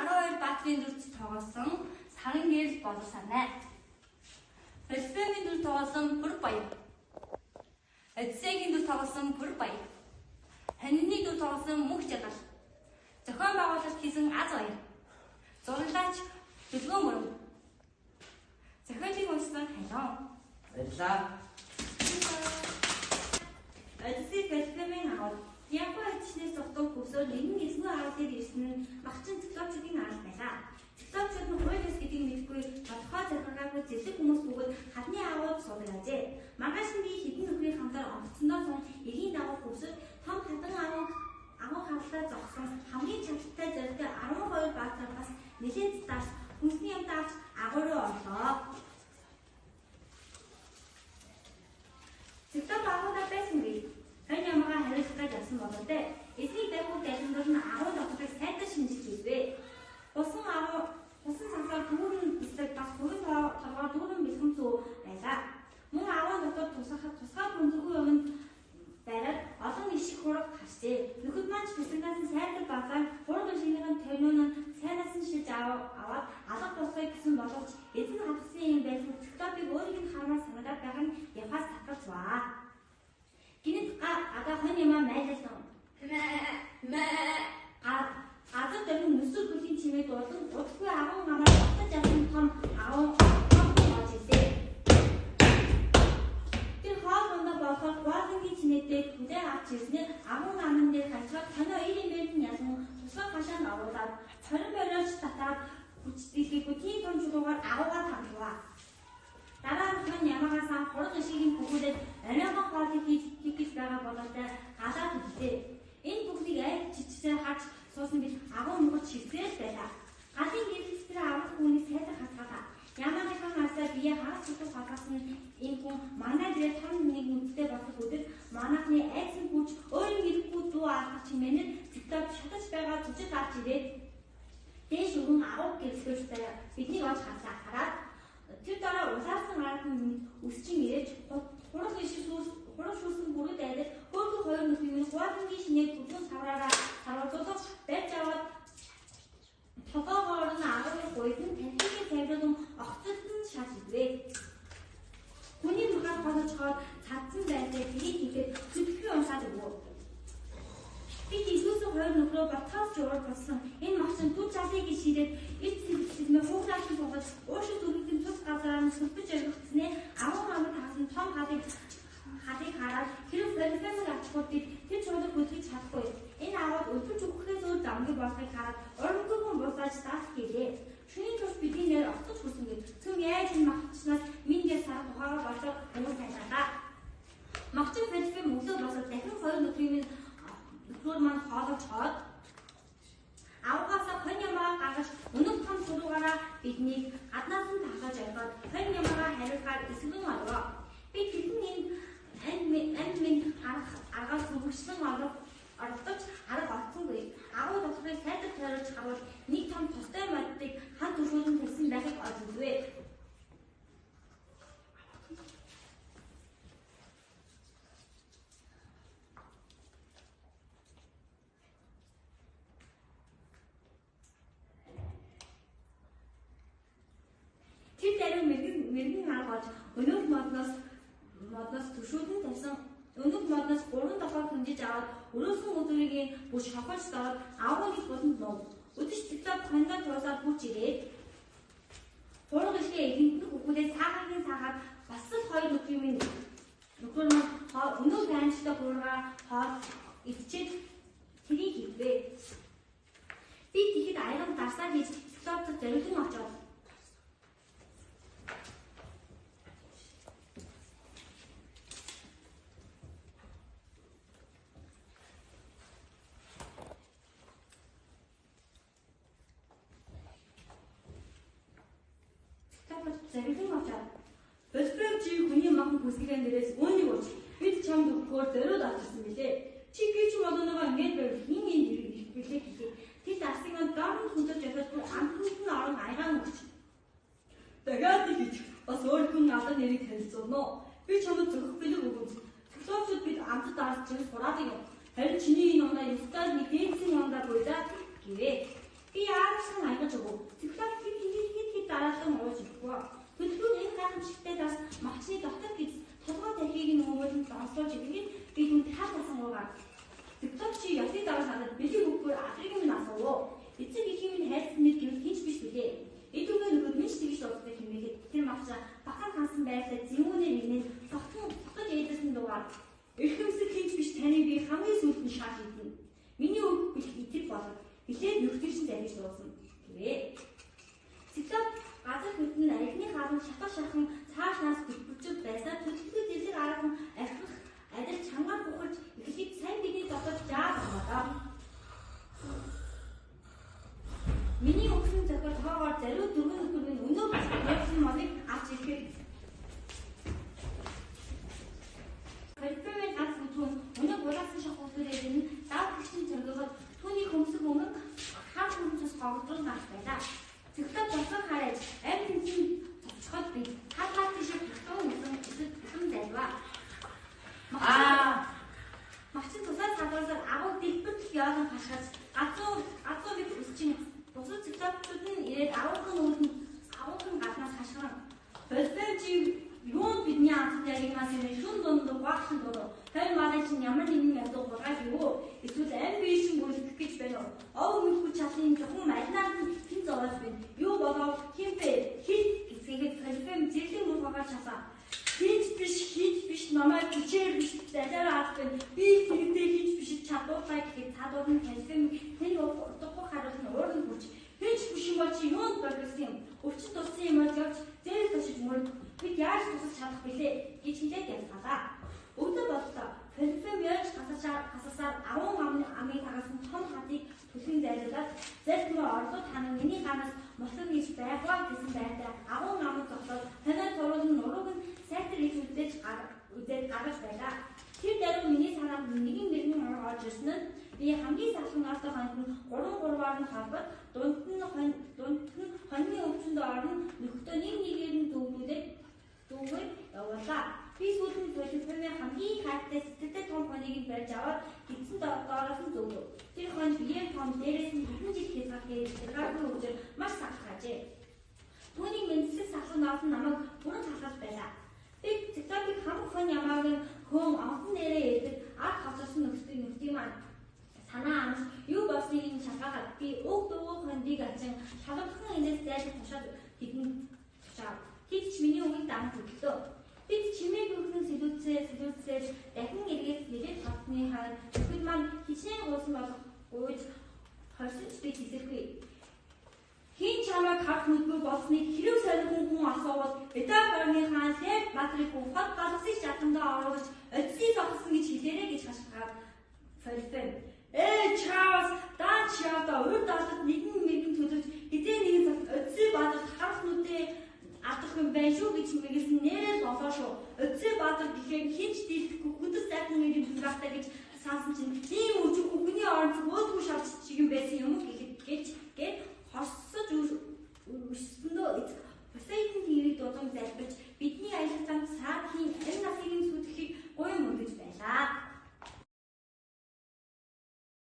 12 баатрын дүрд тоглосон Саран гэрэл болов санаа. Фэлбэгийн дүр тоглосон Бүр баяр. Эцэгийн дүр тоглосон Бүр баяр. Ханины дүр тоглосон Мөнх жаргал. Зохион байгуулалт хийсэн Аз баяр. Зурлаач Дэлгөө мөрөв. Зохиолыг уншсан Ханаа. Баярлалаа. Эцэг Фэлбэгийн агуул Япон эцэснээс зогтон бүсөөр нэгэн эсгүй аав дээр ирсэн багчин циклопчдын аав байлаа. Циклопчд нь хуйлс гэдгийг мэдгүй тодорхой захиргаагүй зэрлэг хүмүүс бүгд хадны аавууд суудаажээ. Маргааш нь би хэдэн нөхрийн хамтаар онцгондоо сун эгийн дагуу бүсэд том хатан агуу хавлаа зогсон хамгийн чадaltaй зэрэгтэй 12 баатараас нэлээд дарс хүнсний юмд авч агуу руу орлоо. Циклоп агуудаа байсангүй. Хань ямаага хариулахад явсан болоо дээ. Эсний дайгуу дайсандар нь агуу дотоодыг сайдаа шинжиж хийвэ. Усан сансаар дүүрэн бисдэг бас бүрэн толгоор дүүрэн бэлхэм зүү байлаа. Мөн агуу дотоод тусгай бөмбөргүй өмнө бариад олон ишиг хураг харжээ. Нөхөд маань ч бисгнаас нь сайдар багаар хураг ишигнийхэн тойноо нь сайнаас нь шилж аваад алга тусгай гэсэн боловч эзэн хатгсан юм байсан циклопыг өөрийг нь хармаар санагдаад байх нь явхаас татгалж баа. Гинэт ага хон юм майлсан. Газар дээр нүсэр хөлийн чимээ дуулан удахгүй агуун амаар батж авсан том агуун болж ирсэн. Тэр хоол дондоо болохоор хуаалынгийн чинээтэй хүлээ авч ирснээр агуун аман дээр хачаад тонио ирэмбэнд нь ялан тусгай хашаанд оруулаад 20 борооч татаад хүчтэйхийг тийм том чулуугаар агуугаа тавлаа. Дараа нь хон ямаагаасаа хураг ишигийн бүхүүлээд ариахан хоолыг хийх гэж байгаа болоотой галаад үлдээ. Энэ бүхнийг аль чичсээр харж суусан гэж агуу мөгөж шивсээр байлаа. Галын гэрэл тэр авах хүний сайдар хатгаалаа. Ямаагийн асаа бие хагас чулуу хагасан энэ хүн манай дээр том нэг нүдтэй болох өдөр манайхны айсан хүч өөрийн хэрэггүй дуу алхах чимээнээр циклоп шатаж байгаа зүжиг авч ирээд дээш өргөн агуу гэрэлгэж байгаа. Бидний олж хараад тэр дараа улаасан ард нь өсчин ирэж хураг шүүсэн бүргэд айдад хөөрхөн хоёр нөхрийн хуаалынгийн шинээр бүхэн савруулах байж аваад тогоогоор нь агуулгын гуйд нь танхимын цайруулан огцолтон шааж идвэ. Хүний махад холож хоод цадсан байдлыг биеийг хийхэд зүтгэн уншаад өгөө. Би Иесусийн хоёр нөхрөө батхаас жураг болсон энэ махчин түр цалыг шийдээд эц сэтгэлмээ хуглааш суугаад уушид үргэлжлэн тус газараа нь сүлбэж өргөцснээ агуу амд таасан том халыг хараад хэрэг фэлбэмэг ачхуудыг тэр чуулга хөдөлж чадахгүй. Энэ аваад өлтөж өгөхөөс өөр замгүй болохыг хараад урамгүй босааж таас гэлээ. Шөнийн турш бидний нэр огтж хүрсэн гэж цөм яаж энэ махчнаас мингээ сар тухайгаар болоо өмнө тайлаа. Махчин фэлбэм өглөө босоод дахин хоёр нөхрийн нөхөр маань хоолож хоод авгаасаа хон ямаа гаргаж өнөг том чулуугаараа биднийг гаднаас нь тахаж яваад хон ямаагаа хариулахаар эсгэн орвоо. Би тэдний энд минь аргаас хөвгчлэн оролдож арга олцсонгүй. Агуу доторыг сайдар тойруулж харуул нэг том тустай модыг хан төршүүлэн тавьсан байхыг олж үзвэ. Тэр даруй мэрэгэн арга болж өнөг модноос төшүүлэн тавьсан өнөг модноос 3 дахин хөнжиж аваад өрөөсөн өдрийн бүш хохож доод агууны болонд нов. Өдөж циклоп хандаа туусаад хүч ирээд хураг ишгээ эхэнд хөвгүүдээ саагаад бас л хоёр нөхөр маань өнөг таймчтай хургаа хоол идчихэд тэрийг хийвэ. Би тэгэхэд аян дарсаа хийж циклопд зориулсан очоод Бэлбэг чи хүний махан хүсгэн дээрээс өөнийг урч бид чамд өгөхөөр зориуд авчихсан билээ. Чи гэж бодоноогоо ингэж байв хин энэ ирэх билээ гэхээ. Тэр дарсыг маань дорн хүндэж яваад амтнд нь орон аягаан өгч. Дахиад гэж бас өөр хүн алан нэрийг танилцуулно. Би чамд зөвхөн бэлэг өгөөч. Циклопчуд бид амтд дарж чинь сураадаг юм. Харин чиний энэ оноо ёстой нэг дээдсэн юмдаа буйдаа гэвэ. Би яарсан эхлээд нөхдөж залгиж дуусна гэвээ. Циклоп газар хөдлөн архины хаалт шатах шахан цаашнаас бүлчүүд байснаар төлөвлөлт зэрлэг аргахан архих адил чангаар бухарч эхлээд сайн бидний дотоод жаа болоо. Миний өгсөн зохиол тоогоор зариу дөрвөн нөхөрийн өнөө явсан моныг авч ирэхэд Филиппийн ганц бүхэн өнөө булаасан шахуултуудыг нь даавчгийн зоргогод түүний хөмсөг өмнө хаан хүмүүсээс хогдруулж гарч байлаа. Циклоп болсон хараад амь тэмцэн цогцоход би хатгаат шиг тутун үсэн зайлваа. Мачин тусаад цаадуулаад агуу дэлбэрт яадан хашгаас гацуу бид үсчин бусад циклоптууд нь ирээд агуухан гаднаас хашгиран Филиппийн чи юунд бидний анхны яригнаас ирээ шүн дунд багшин дуруу тань малын чинь ямар нэгэн ядуу гургаад юу эсвэл амь биешин бүрэлдэх гэж байна уу ов мэдгүй чалын зөвхөн маринад хин зовоож байна юу болов хинпэ хит гэсгээд Филиппийн зэрлэг мөр хагаад часаа хит биш намайг хүчээр биш залаар аахгүй би тэрэгтэй хит биш чадвартай гэхэд цаадууд нь Филиппийн тэр утгагүй харуулна уурн хүч хинч биш юм бол чи юунд болгосон юм өвчин туссан юм бол явж зээл тушиж мөрөд бид яаж тусаж чадах билээ гэж хэлээд явлаа. Өгдөө боллоо. Филиппийн яаж гасасаар 10 амын тагасан том хатыг түлхэн зайлуулаад зэлтмөр орлууд ханан миний ганаас моцог хийж байгаа гэсэн байртаа 10 амын зогсоод танай турууд нь нурууг нь сайтар хийж үзээд гаргаж байлаа. Тэр даруй миний санаанд нэгэн орж ирсэн нь би хамгийн салхан артай хоньд нь 3-3-аар нь халбад дунд нь хоньны өвчөнд орно нөхдөд нэгээр нь дүүгүүд явуулаа. Би сүүлд Филиппийн хамгийн хайртай сэтгэлтэй том хоньыг нь барьж аваад гидсэн доороос нь зөвлөв. Тэр хонь биеийн том дээрээс нь хэдэн жил хязгааргүй өдөр маш сахалгаажээ. Түүний мэндэлсэн салханд орсон намайг бүрэн халахж байлаа. Би циклопик хамаг хонь ямаагийн хөөн онхон нэрээ ирдэг ард хоцорсон нөхдөй маань санаа амс юу болсныг нь шалгаагаад би өг дууг хондыг ачин шалгахын энэс зайлшгүй тушаад хэдэн тушаад тэд ч миний үгийг дан хөдлөө. Бид чимээг өгсөн сэлүүцээ дахин эргээд нэлээд хатны хаад нөхөд маань хичнээн гуусан болох гуйж хорсож би хэлэхгүй. Хин чамайг харах нүдгүй болсныг хэрэв солихон хүн асуувал Эдап барныхаа Лев Батрыг хот галсыг шатандаа оруулж өдсийг зогсон гэж хэлээрэй гэж хашгаад Филиппийн Чаус даач явда урд алд нэгэн төлөвч хэдийн нэгэн өдсийг бадар харах нүдээ адах юм байна шүү гэж мэгсэн нэрээ болоо шүү. Өдсөө бадар гэхээр хинч дийлдэхгүй хүндэс зайхан нэрийн бүгдээ гэж сансан чинь ийм өчиг хүний орон өөдгөө шавч чиг юм байсан юм гэхэд гэж хорсож